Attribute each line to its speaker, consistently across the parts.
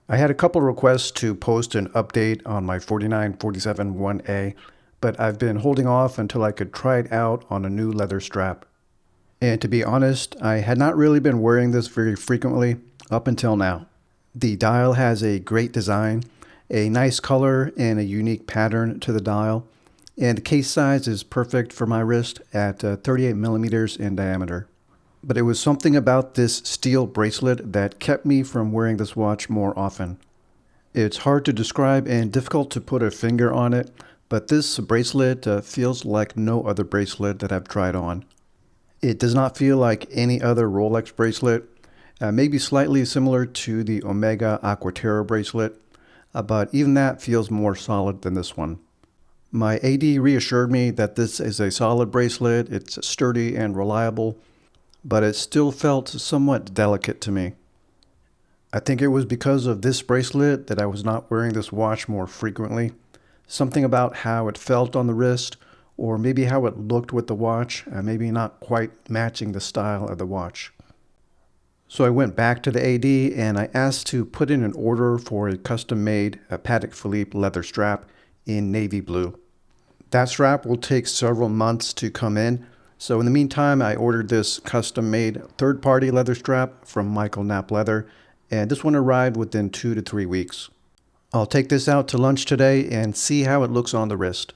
Speaker 1: I had a couple requests to post an update on my 4947 1A, but I've been holding off until I could try it out on a new leather strap. And to be honest, I had not really been wearing this very frequently up until now. The dial has a great design, a nice color, and a unique pattern to the dial, and the case size is perfect for my wrist at 38 millimeters in diameter. But it was something about this steel bracelet that kept me from wearing this watch more often. It's hard to describe and difficult to put a finger on it, but this bracelet feels like no other bracelet that I've tried on. It does not feel like any other Rolex bracelet, maybe slightly similar to the Omega Aquaterra bracelet, but even that feels more solid than this one. My AD reassured me that this is a solid bracelet, it's sturdy and reliable, but it still felt somewhat delicate to me. I think it was because of this bracelet that I was not wearing this watch more frequently. Something about how it felt on the wrist, or maybe how it looked with the watch, maybe not quite matching the style of the watch. So I went back to the AD and I asked to put in an order for a custom-made Patek Philippe leather strap in navy blue. That strap will take several months to come in, so in the meantime I ordered this custom-made third-party leather strap from Michael Knapp Leather, and this one arrived within 2 to 3 weeks. I'll take this out to lunch today and see how it looks on the wrist.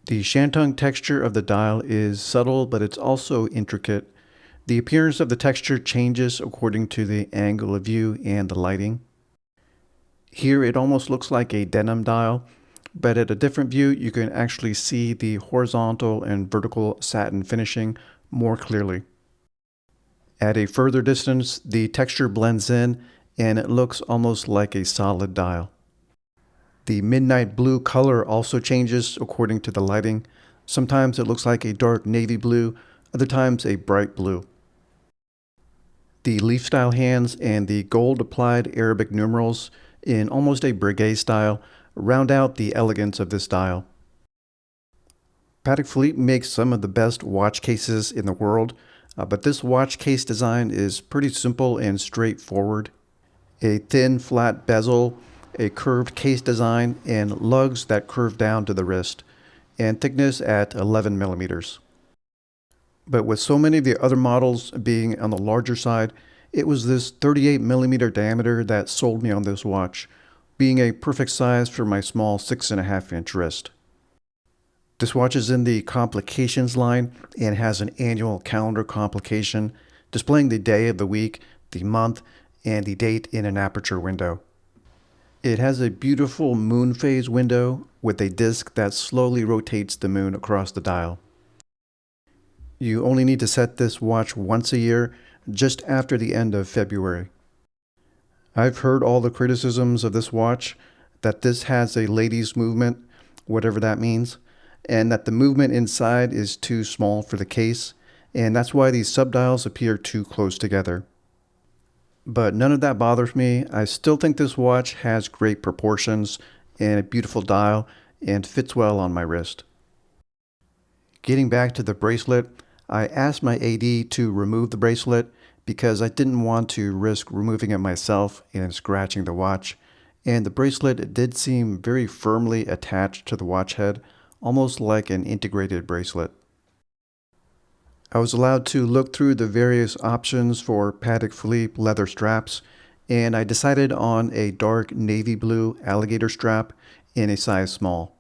Speaker 1: The shantung texture of the dial is subtle, but it's also intricate. The appearance of the texture changes according to the angle of view and the lighting. Here it almost looks like a denim dial, but at a different view you can actually see the horizontal and vertical satin finishing more clearly. At a further distance, the texture blends in and it looks almost like a solid dial. The midnight blue color also changes according to the lighting. Sometimes it looks like a dark navy blue, other times a bright blue. The leaf style hands and the gold applied Arabic numerals in almost a brigade style round out the elegance of this dial. Patek Philippe makes some of the best watch cases in the world, but this watch case design is pretty simple and straightforward. A thin flat bezel, a curved case design, and lugs that curve down to the wrist, and thickness at 11 millimeters. But with so many of the other models being on the larger side, it was this 38 millimeter diameter that sold me on this watch, being a perfect size for my small 6.5 inch wrist. This watch is in the Complications line and has an annual calendar complication displaying the day of the week, the month, and the date in an aperture window. It has a beautiful moon phase window with a disc that slowly rotates the moon across the dial. You only need to set this watch once a year, just after the end of February. I've heard all the criticisms of this watch, that this has a ladies movement, whatever that means, and that the movement inside is too small for the case, and that's why these subdials appear too close together. But none of that bothers me. I still think this watch has great proportions and a beautiful dial and fits well on my wrist. Getting back to the bracelet, I asked my AD to remove the bracelet because I didn't want to risk removing it myself and scratching the watch, and the bracelet did seem very firmly attached to the watch head, almost like an integrated bracelet. I was allowed to look through the various options for Patek Philippe leather straps, and I decided on a dark navy blue alligator strap in a size small.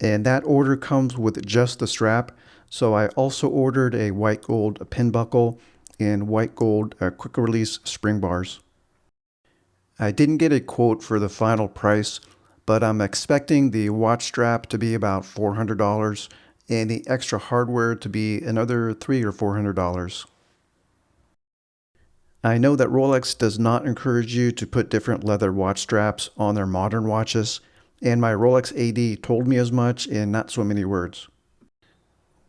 Speaker 1: And that order comes with just the strap, so I also ordered a white gold pin buckle and white gold quick release spring bars. I didn't get a quote for the final price, but I'm expecting the watch strap to be about $400 and the extra hardware to be another $300 or $400. I know that Rolex does not encourage you to put different leather watch straps on their modern watches, and my Rolex AD told me as much in not so many words.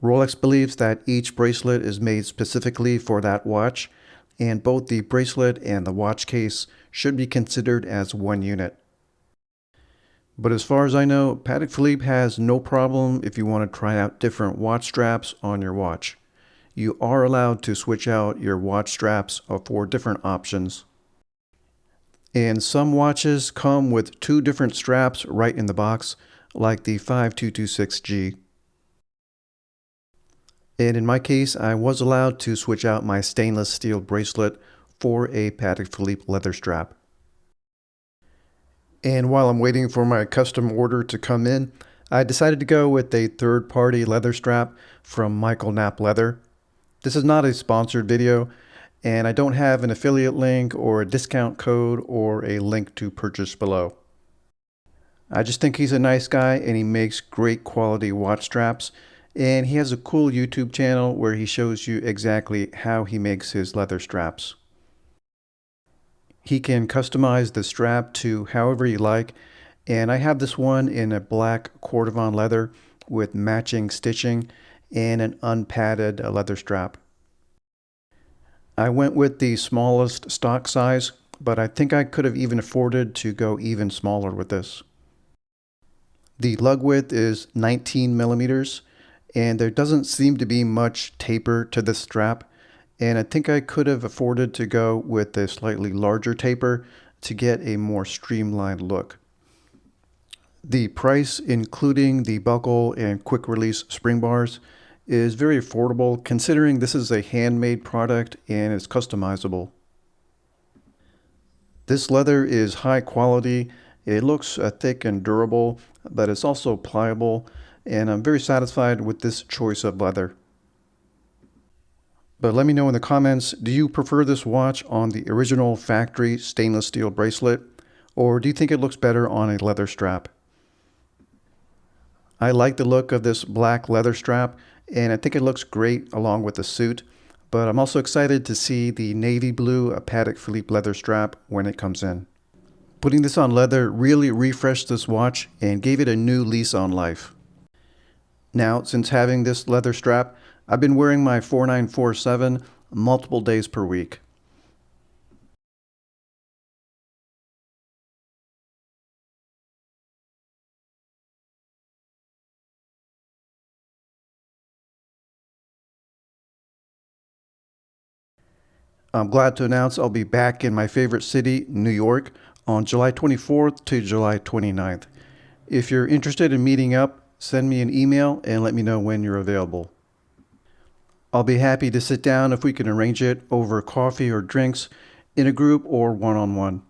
Speaker 1: Rolex believes that each bracelet is made specifically for that watch, and both the bracelet and the watch case should be considered as one unit. But as far as I know, Patek Philippe has no problem if you want to try out different watch straps on your watch. You are allowed to switch out your watch straps for different options. And some watches come with two different straps right in the box, like the 5226G. And in my case, I was allowed to switch out my stainless steel bracelet for a Patek Philippe leather strap. And while I'm waiting for my custom order to come in, I decided to go with a third-party leather strap from Michael Knapp Leather. This is not a sponsored video, and I don't have an affiliate link or a discount code or a link to purchase below. I just think he's a nice guy and he makes great quality watch straps, and he has a cool YouTube channel where he shows you exactly how he makes his leather straps. He can customize the strap to however you like, and I have this one in a black cordovan leather with matching stitching and an unpadded leather strap. I went with the smallest stock size, but I think I could have even afforded to go even smaller with this. The lug width is 19 millimeters, and there doesn't seem to be much taper to this strap, and I think I could have afforded to go with a slightly larger taper to get a more streamlined look. The price, including the buckle and quick release spring bars, is very affordable considering this is a handmade product and it's customizable. This leather is high quality. It looks thick and durable, but it's also pliable, and I'm very satisfied with this choice of leather. But let me know in the comments, do you prefer this watch on the original factory stainless steel bracelet, or do you think it looks better on a leather strap? I like the look of this black leather strap, and I think it looks great along with the suit, but I'm also excited to see the navy blue Patek Philippe leather strap when it comes in. Putting this on leather really refreshed this watch and gave it a new lease on life. Now, since having this leather strap, I've been wearing my 4947 multiple days per week. I'm glad to announce I'll be back in my favorite city, New York, on July 24th to July 29th. If you're interested in meeting up, send me an email and let me know when you're available. I'll be happy to sit down if we can arrange it over coffee or drinks, in a group or one-on-one.